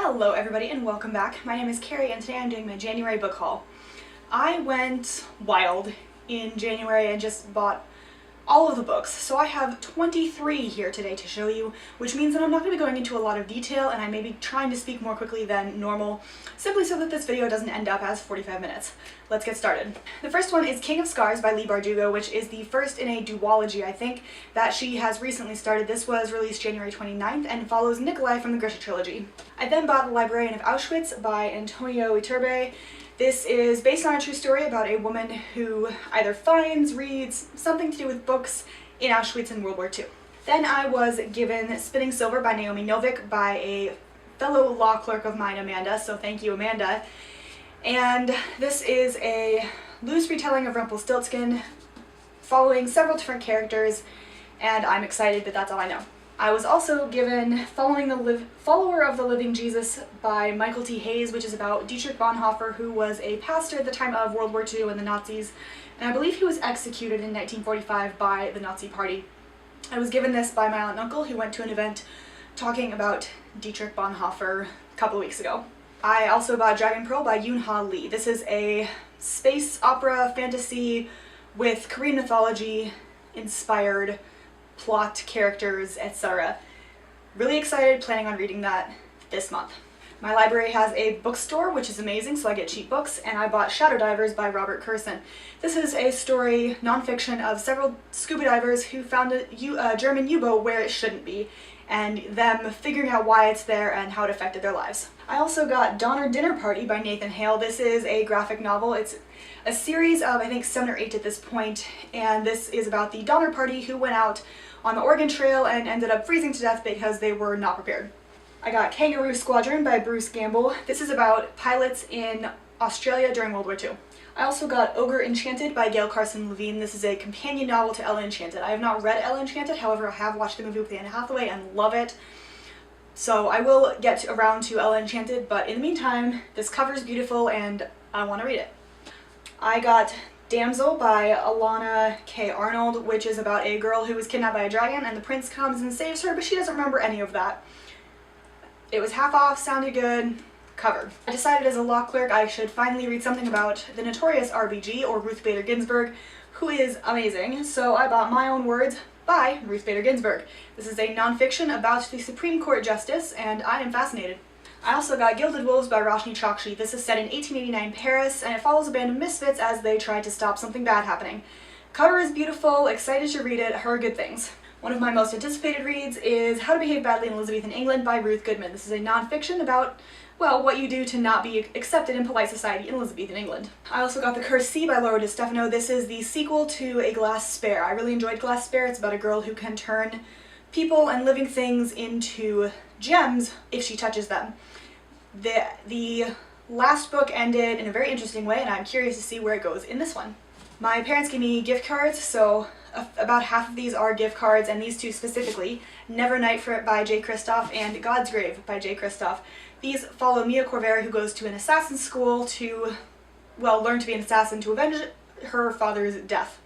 Hello everybody and welcome back. My name is Kari and today I'm doing my January book haul. I went wild in January and just bought all of the books. So I have 23 here today to show you, which means that I'm not going to be going into a lot of detail and I may be trying to speak more quickly than normal, simply so that this video doesn't end up as 45 minutes. Let's get started. The first one is King of Scars by Leigh Bardugo, which is the first in a duology, I think, that she has recently started. This was released January 29th and follows Nikolai from the Grisha trilogy. I then bought The Librarian of Auschwitz by Antonio Iturbe. This is based on a true story about a woman who either finds, reads, something to do with books in Auschwitz in World War II. Then I was given Spinning Silver by Naomi Novik by a fellow law clerk of mine, Amanda, so thank you, Amanda. And this is a loose retelling of Rumpelstiltskin following several different characters, and I'm excited, but that's all I know. I was also given Follower of the Living Jesus by Michael T. Hayes, which is about Dietrich Bonhoeffer, who was a pastor at the time of World War II and the Nazis, and I believe he was executed in 1945 by the Nazi Party. I was given this by my aunt and uncle, who went to an event talking about Dietrich Bonhoeffer a couple weeks ago. I also bought Dragon Pearl by Yoon-Ha Lee. This is a space opera fantasy with Korean mythology inspired plot, characters, etc. Really excited, planning on reading that this month. My library has a bookstore, which is amazing, so I get cheap books, and I bought Shadow Divers by Robert Kurson. This is a story, nonfiction, of several scuba divers who found a German U-boat where it shouldn't be, and them figuring out why it's there and how it affected their lives. I also got Donner Dinner Party by Nathan Hale. This is a graphic novel. It's a series of, I think, 7 or 8 at this point, and this is about the Donner Party who went out on the Oregon Trail and ended up freezing to death because they were not prepared. I got Kangaroo Squadron by Bruce Gamble. This is about pilots in Australia during World War II. I also got Ogre Enchanted by Gail Carson Levine. This is a companion novel to Ella Enchanted. I have not read Ella Enchanted, however I have watched the movie with Anne Hathaway and love it. So I will get around to Ella Enchanted, but in the meantime, this cover is beautiful and I want to read it. I got Damsel by Alana K. Arnold, which is about a girl who was kidnapped by a dragon and the prince comes and saves her, but she doesn't remember any of that. It was half off, sounded good, cover. I decided as a law clerk I should finally read something about the notorious RBG, or Ruth Bader Ginsburg, who is amazing, so I bought My Own Words by Ruth Bader Ginsburg. This is a nonfiction about the Supreme Court Justice, and I am fascinated. I also got Gilded Wolves by Roshni Chokshi. This is set in 1889 Paris, and it follows a band of misfits as they try to stop something bad happening. Cover is beautiful, excited to read it, heard good things. One of my most anticipated reads is How to Behave Badly in Elizabethan England by Ruth Goodman. This is a nonfiction about, well, what you do to not be accepted in polite society in Elizabethan England. I also got The Cursed Sea by Laura Di Stefano. This is the sequel to A Glass Spare. I really enjoyed Glass Spare. It's about a girl who can turn people and living things into gems if she touches them. The last book ended in a very interesting way, and I'm curious to see where it goes in this one. My parents gave me gift cards, so about half of these are gift cards, and these two specifically, Nevernight by Jay Kristoff and God's Grave by Jay Kristoff. These follow Mia Corvera, who goes to an assassin school to, well, learn to be an assassin to avenge her father's death.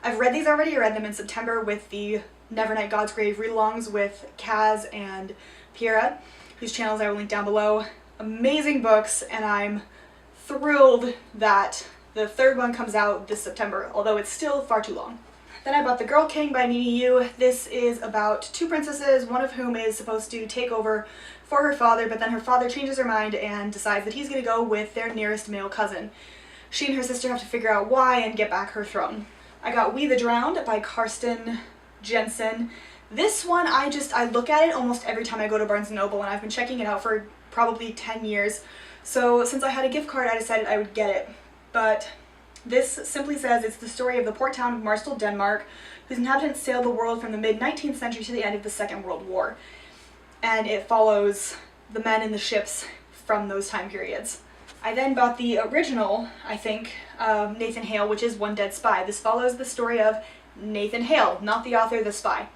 I've read these already. I read them in September with the Nevernight God's Grave read-alongs with Kaz and Piera, whose channels I will link down below. Amazing books, and I'm thrilled that the third one comes out this September, although it's still far too long. Then I bought The Girl King by Nini Yu. This is about 2 princesses, one of whom is supposed to take over for her father, but then her father changes her mind and decides that he's going to go with their nearest male cousin. She and her sister have to figure out why and get back her throne. I got We the Drowned by Karsten Jensen. This one, I look at it almost every time I go to Barnes & Noble, and I've been checking it out for probably 10 years. So since I had a gift card, I decided I would get it. But this simply says it's the story of the port town of Marstal, Denmark, whose inhabitants sailed the world from the mid-19th century to the end of the Second World War. And it follows the men in the ships from those time periods. I then bought the original, I think, Nathan Hale, which is One Dead Spy. This follows the story of Nathan Hale, not the author, the spy,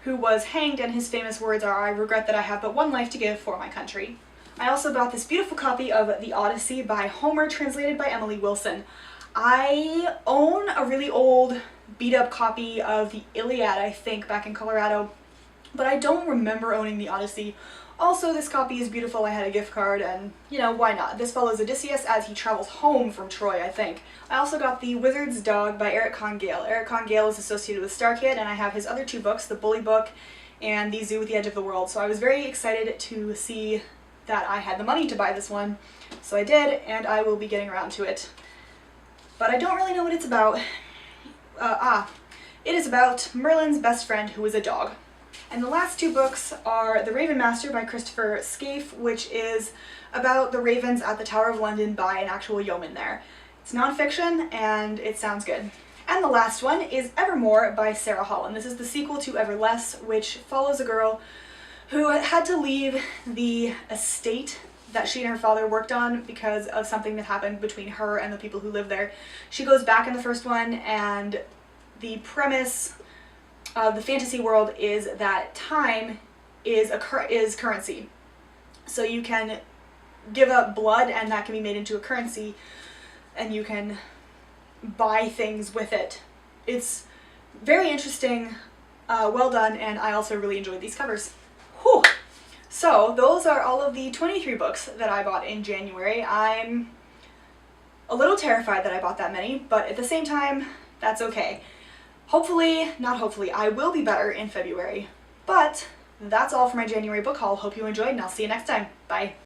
who was hanged, and his famous words are, "I regret that I have but one life to give for my country." I also bought this beautiful copy of The Odyssey by Homer, translated by Emily Wilson. I own a really old, beat-up copy of the Iliad, I think, back in Colorado, but I don't remember owning The Odyssey Also, this copy is beautiful. I had a gift card and, you know, why not? This follows Odysseus as he travels home from Troy, I think. I also got The Wizard's Dog by Eric Con Gale. Eric Con Gale is associated with Star Kid, and I have his other two books, The Bully Book and The Zoo at the Edge of the World. So I was very excited to see that I had the money to buy this one. So I did, and I will be getting around to it. But I don't really know what it's about. It is about Merlin's best friend who is a dog. And the last two books are The Raven Master by Christopher Scaife, which is about the ravens at the Tower of London by an actual yeoman there. It's nonfiction and it sounds good. And the last one is Evermore by Sarah Holland. This is the sequel to Everless, which follows a girl who had to leave the estate that she and her father worked on because of something that happened between her and the people who live there. She goes back in the first one, and the premise of the fantasy world is that time is currency. So you can give up blood and that can be made into a currency and you can buy things with it. It's very interesting, well done, and I also really enjoyed these covers. Whew. So those are all of the 23 books that I bought in January. I'm a little terrified that I bought that many, but at the same time, that's okay. Hopefully, not hopefully, I will be better in February. But that's all for my January book haul. Hope you enjoyed, and I'll see you next time. Bye.